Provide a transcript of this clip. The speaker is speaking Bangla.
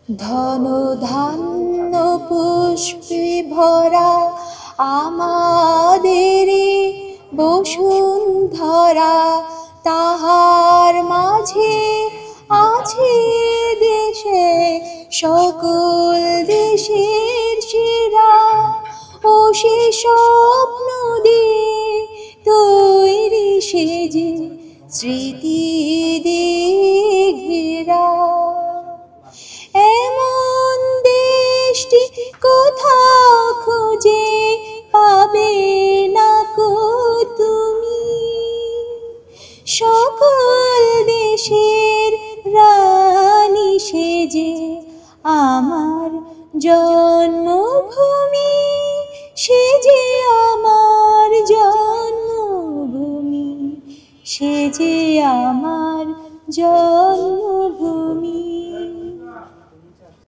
ধন ধান্য পুষ্পে ভরা আমাদের বসুন্ধরা, তাহার মাঝে আছে দেশে সকল দেশের সেরা। ও সে স্বপ্ন দিয়ে তৈরি সেজে স্মৃতি দিয়ে ঘেরা। এমন দেশটি কোথাও খুঁজে পাবে না কো তুমি, সকল দেশের রানী সেজে আমার জন্মভূমি, সেজে আমার জন্মভূমি, সেজে আমার জন্মভূমি।